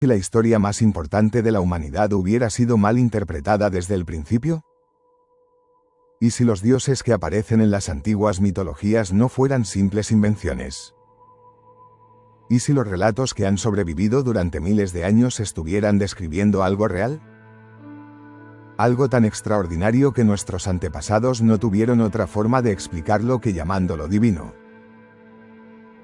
si la historia más importante de la humanidad hubiera sido mal interpretada desde el principio? ¿Y si los dioses que aparecen en las antiguas mitologías no fueran simples invenciones? ¿Y si los relatos que han sobrevivido durante miles de años estuvieran describiendo algo real? Algo tan extraordinario que nuestros antepasados no tuvieron otra forma de explicarlo que llamándolo divino.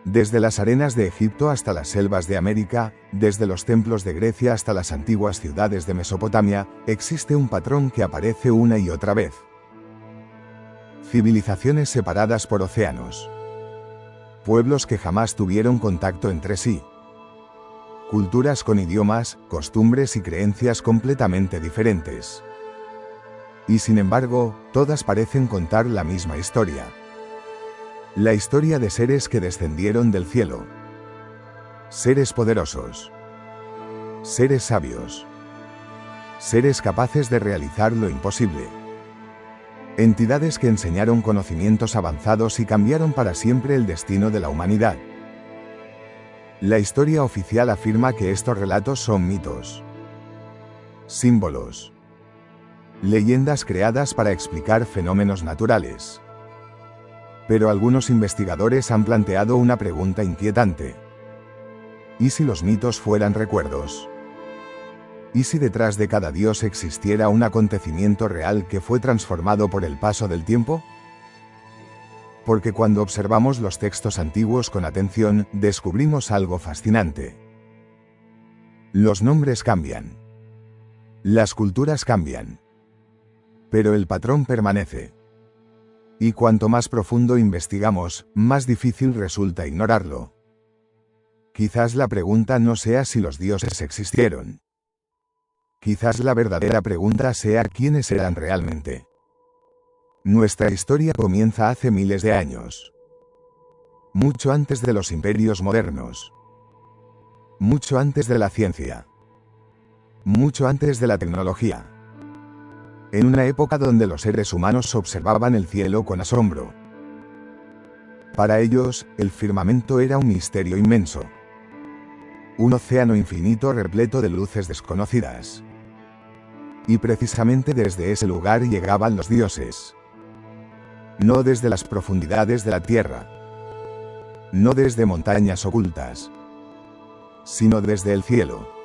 Desde las arenas de Egipto hasta las selvas de América, desde los templos de Grecia hasta las antiguas ciudades de Mesopotamia, existe un patrón que aparece una y otra vez. Civilizaciones separadas por océanos. Pueblos que jamás tuvieron contacto entre sí. Culturas con idiomas, costumbres y creencias completamente diferentes. Y sin embargo, todas parecen contar la misma historia. La historia de seres que descendieron del cielo. Seres poderosos. Seres sabios. Seres capaces de realizar lo imposible. Entidades que enseñaron conocimientos avanzados y cambiaron para siempre el destino de la humanidad. La historia oficial afirma que estos relatos son mitos. Símbolos. Leyendas creadas para explicar fenómenos naturales. Pero algunos investigadores han planteado una pregunta inquietante. ¿Y si los mitos fueran recuerdos? ¿Y si detrás de cada dios existiera un acontecimiento real que fue transformado por el paso del tiempo? Porque cuando observamos los textos antiguos con atención, descubrimos algo fascinante. Los nombres cambian. Las culturas cambian. Pero el patrón permanece. Y cuanto más profundo investigamos, más difícil resulta ignorarlo. Quizás la pregunta no sea si los dioses existieron. Quizás la verdadera pregunta sea quiénes eran realmente. Nuestra historia comienza hace miles de años. Mucho antes de los imperios modernos. Mucho antes de la ciencia. Mucho antes de la tecnología. En una época donde los seres humanos observaban el cielo con asombro. Para ellos, el firmamento era un misterio inmenso. Un océano infinito repleto de luces desconocidas. Y precisamente desde ese lugar llegaban los dioses. No desde las profundidades de la tierra. No desde montañas ocultas. Sino desde el cielo.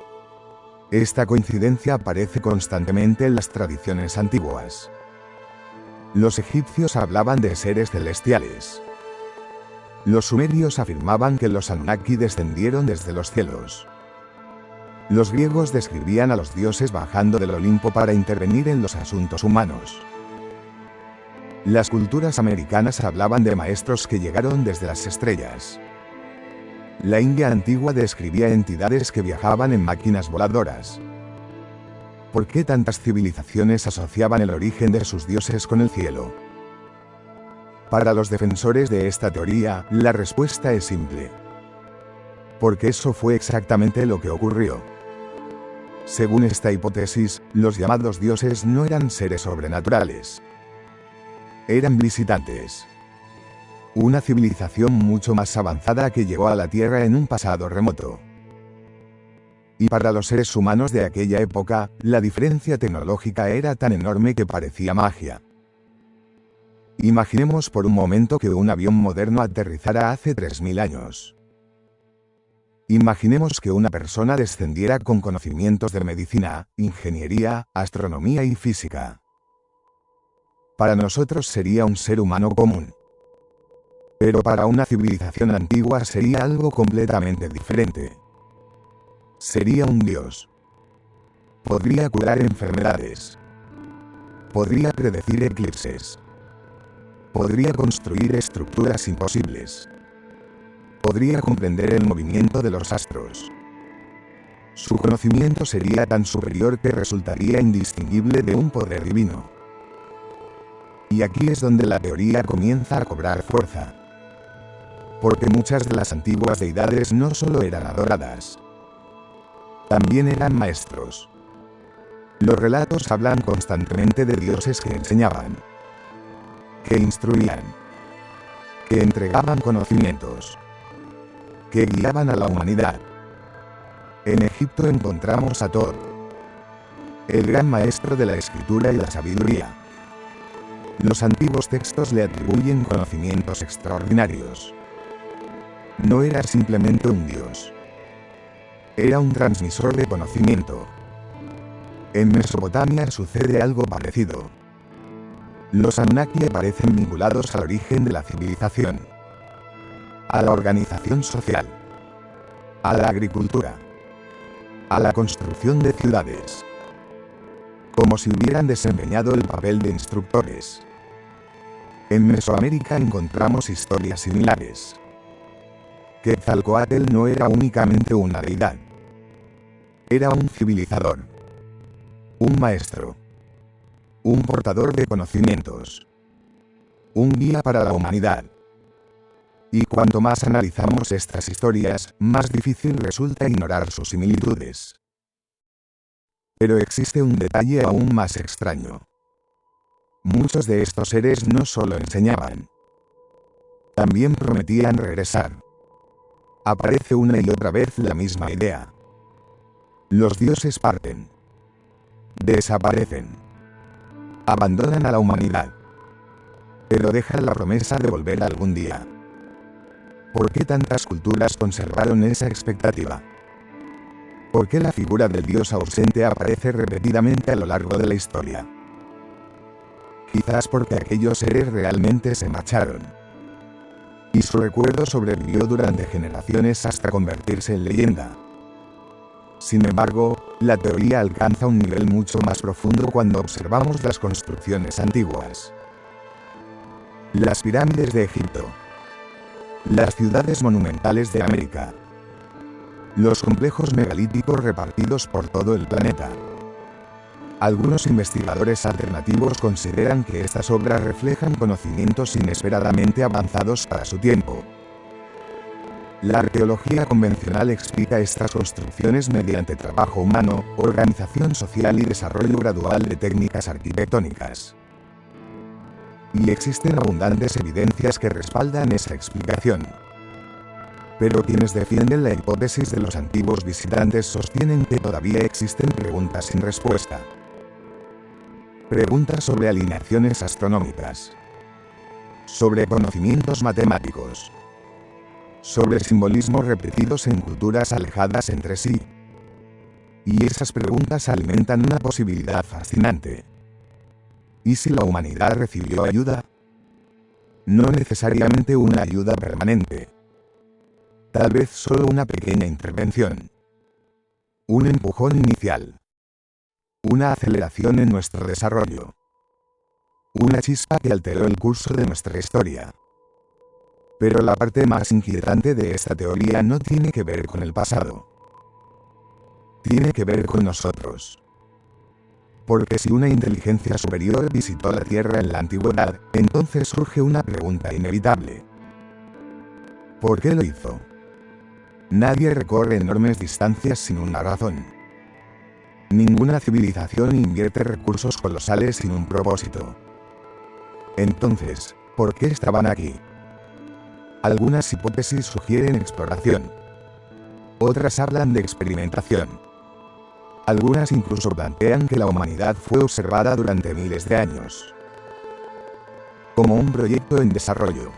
Esta coincidencia aparece constantemente en las tradiciones antiguas. Los egipcios hablaban de seres celestiales. Los sumerios afirmaban que los Anunnaki descendieron desde los cielos. Los griegos describían a los dioses bajando del Olimpo para intervenir en los asuntos humanos. Las culturas americanas hablaban de maestros que llegaron desde las estrellas. La India antigua describía entidades que viajaban en máquinas voladoras. ¿Por qué tantas civilizaciones asociaban el origen de sus dioses con el cielo? Para los defensores de esta teoría, la respuesta es simple. Porque eso fue exactamente lo que ocurrió. Según esta hipótesis, los llamados dioses no eran seres sobrenaturales. Eran visitantes. Una civilización mucho más avanzada que llegó a la Tierra en un pasado remoto. Y para los seres humanos de aquella época, la diferencia tecnológica era tan enorme que parecía magia. Imaginemos por un momento que un avión moderno aterrizara hace 3000 años. Imaginemos que una persona descendiera con conocimientos de medicina, ingeniería, astronomía y física. Para nosotros sería un ser humano común. Pero para una civilización antigua sería algo completamente diferente. Sería un dios. Podría curar enfermedades. Podría predecir eclipses. Podría construir estructuras imposibles. Podría comprender el movimiento de los astros. Su conocimiento sería tan superior que resultaría indistinguible de un poder divino. Y aquí es donde la teoría comienza a cobrar fuerza. Porque muchas de las antiguas deidades no solo eran adoradas, también eran maestros. Los relatos hablan constantemente de dioses que enseñaban, que instruían, que entregaban conocimientos, que guiaban a la humanidad. En Egipto encontramos a Thoth, el gran maestro de la escritura y la sabiduría. Los antiguos textos le atribuyen conocimientos extraordinarios. No era simplemente un dios. Era un transmisor de conocimiento. En Mesopotamia sucede algo parecido. Los Anunnaki aparecen vinculados al origen de la civilización, a la organización social, a la agricultura, a la construcción de ciudades, como si hubieran desempeñado el papel de instructores. En Mesoamérica encontramos historias similares. Quetzalcóatl no era únicamente una deidad. Era un civilizador, un maestro, un portador de conocimientos, un guía para la humanidad. Y cuanto más analizamos estas historias, más difícil resulta ignorar sus similitudes. Pero existe un detalle aún más extraño. Muchos de estos seres no solo enseñaban, también prometían regresar. Aparece una y otra vez la misma idea. Los dioses parten, desaparecen, abandonan a la humanidad, pero dejan la promesa de volver algún día. ¿Por qué tantas culturas conservaron esa expectativa? ¿Por qué la figura del dios ausente aparece repetidamente a lo largo de la historia? Quizás porque aquellos seres realmente se marcharon, y su recuerdo sobrevivió durante generaciones hasta convertirse en leyenda. Sin embargo, la teoría alcanza un nivel mucho más profundo cuando observamos las construcciones antiguas. Las pirámides de Egipto, las ciudades monumentales de América, los complejos megalíticos repartidos por todo el planeta. Algunos investigadores alternativos consideran que estas obras reflejan conocimientos inesperadamente avanzados para su tiempo. La arqueología convencional explica estas construcciones mediante trabajo humano, organización social y desarrollo gradual de técnicas arquitectónicas. Y existen abundantes evidencias que respaldan esa explicación. Pero quienes defienden la hipótesis de los antiguos visitantes sostienen que todavía existen preguntas sin respuesta. Preguntas sobre alineaciones astronómicas, sobre conocimientos matemáticos, sobre simbolismos repetidos en culturas alejadas entre sí. Y esas preguntas alimentan una posibilidad fascinante. ¿Y si la humanidad recibió ayuda? No necesariamente una ayuda permanente. Tal vez solo una pequeña intervención. Un empujón inicial. Una aceleración en nuestro desarrollo. Una chispa que alteró el curso de nuestra historia. Pero la parte más inquietante de esta teoría no tiene que ver con el pasado. Tiene que ver con nosotros. Porque si una inteligencia superior visitó la Tierra en la antigüedad, entonces surge una pregunta inevitable. ¿Por qué lo hizo? Nadie recorre enormes distancias sin una razón. Ninguna civilización invierte recursos colosales sin un propósito. Entonces, ¿por qué estaban aquí? Algunas hipótesis sugieren exploración. Otras hablan de experimentación. Algunas incluso plantean que la humanidad fue observada durante miles de años. Como un proyecto en desarrollo.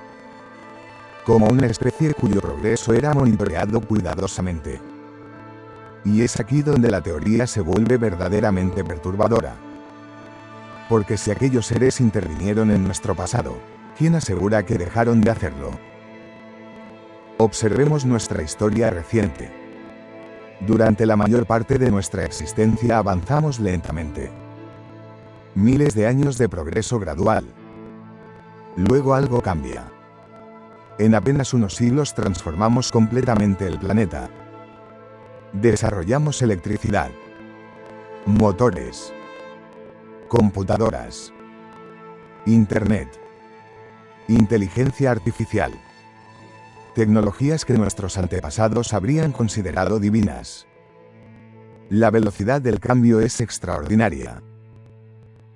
Como una especie cuyo progreso era monitoreado cuidadosamente. Y es aquí donde la teoría se vuelve verdaderamente perturbadora. Porque si aquellos seres intervinieron en nuestro pasado, ¿quién asegura que dejaron de hacerlo? Observemos nuestra historia reciente. Durante la mayor parte de nuestra existencia avanzamos lentamente. Miles de años de progreso gradual. Luego algo cambia. En apenas unos siglos transformamos completamente el planeta. Desarrollamos electricidad, motores, computadoras, internet, inteligencia artificial, tecnologías que nuestros antepasados habrían considerado divinas. La velocidad del cambio es extraordinaria.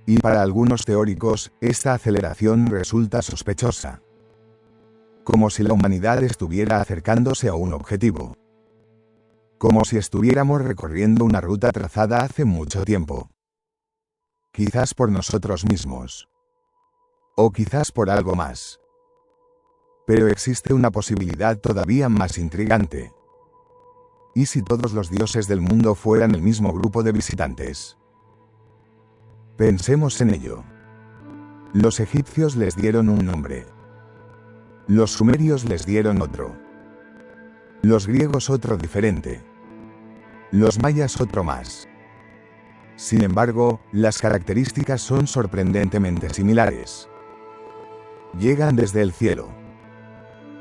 Y para algunos teóricos, esta aceleración resulta sospechosa. Como si la humanidad estuviera acercándose a un objetivo. Como si estuviéramos recorriendo una ruta trazada hace mucho tiempo. Quizás por nosotros mismos. O quizás por algo más. Pero existe una posibilidad todavía más intrigante. ¿Y si todos los dioses del mundo fueran el mismo grupo de visitantes? Pensemos en ello. Los egipcios les dieron un nombre. Los sumerios les dieron otro. Los griegos otro diferente. Los mayas otro más. Sin embargo, las características son sorprendentemente similares. Llegan desde el cielo.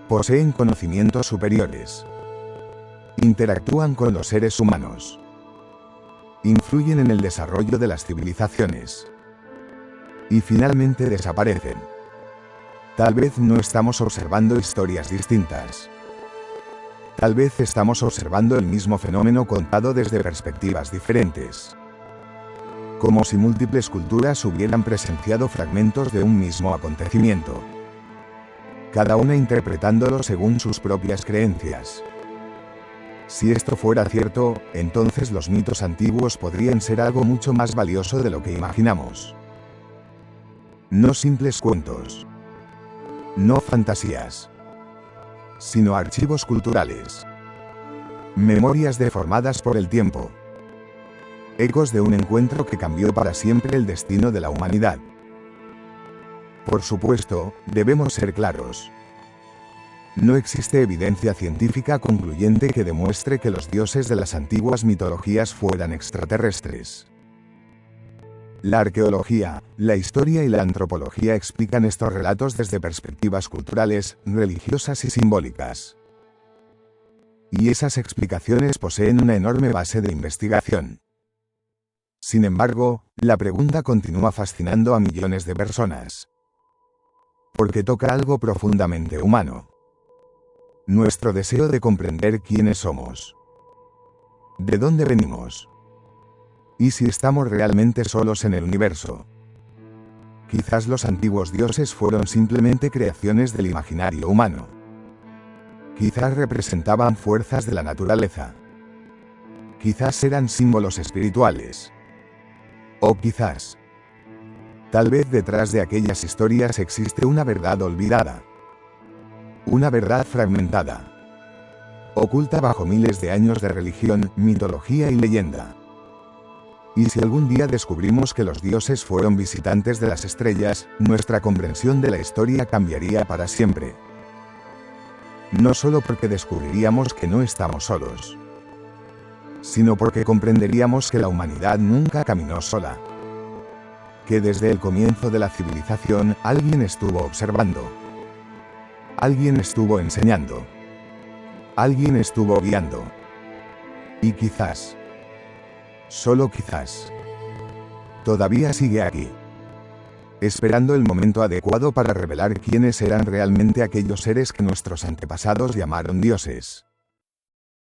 Poseen conocimientos superiores. Interactúan con los seres humanos. Influyen en el desarrollo de las civilizaciones. Y finalmente desaparecen. Tal vez no estamos observando historias distintas. Tal vez estamos observando el mismo fenómeno contado desde perspectivas diferentes. Como si múltiples culturas hubieran presenciado fragmentos de un mismo acontecimiento. Cada una interpretándolo según sus propias creencias. Si esto fuera cierto, entonces los mitos antiguos podrían ser algo mucho más valioso de lo que imaginamos. No simples cuentos. No fantasías. Sino archivos culturales. Memorias deformadas por el tiempo. Ecos de un encuentro que cambió para siempre el destino de la humanidad. Por supuesto, debemos ser claros. No existe evidencia científica concluyente que demuestre que los dioses de las antiguas mitologías fueran extraterrestres. La arqueología, la historia y la antropología explican estos relatos desde perspectivas culturales, religiosas y simbólicas. Y esas explicaciones poseen una enorme base de investigación. Sin embargo, la pregunta continúa fascinando a millones de personas. Porque toca algo profundamente humano. Nuestro deseo de comprender quiénes somos. ¿De dónde venimos? ¿Y si estamos realmente solos en el universo? Quizás los antiguos dioses fueron simplemente creaciones del imaginario humano. Quizás representaban fuerzas de la naturaleza. Quizás eran símbolos espirituales. O quizás, tal vez detrás de aquellas historias existe una verdad olvidada. Una verdad fragmentada. Oculta bajo miles de años de religión, mitología y leyenda. Y si algún día descubrimos que los dioses fueron visitantes de las estrellas, nuestra comprensión de la historia cambiaría para siempre. No solo porque descubriríamos que no estamos solos, sino porque comprenderíamos que la humanidad nunca caminó sola. Que desde el comienzo de la civilización, alguien estuvo observando. Alguien estuvo enseñando. Alguien estuvo guiando. Y quizás, solo quizás, todavía sigue aquí. Esperando el momento adecuado para revelar quiénes eran realmente aquellos seres que nuestros antepasados llamaron dioses.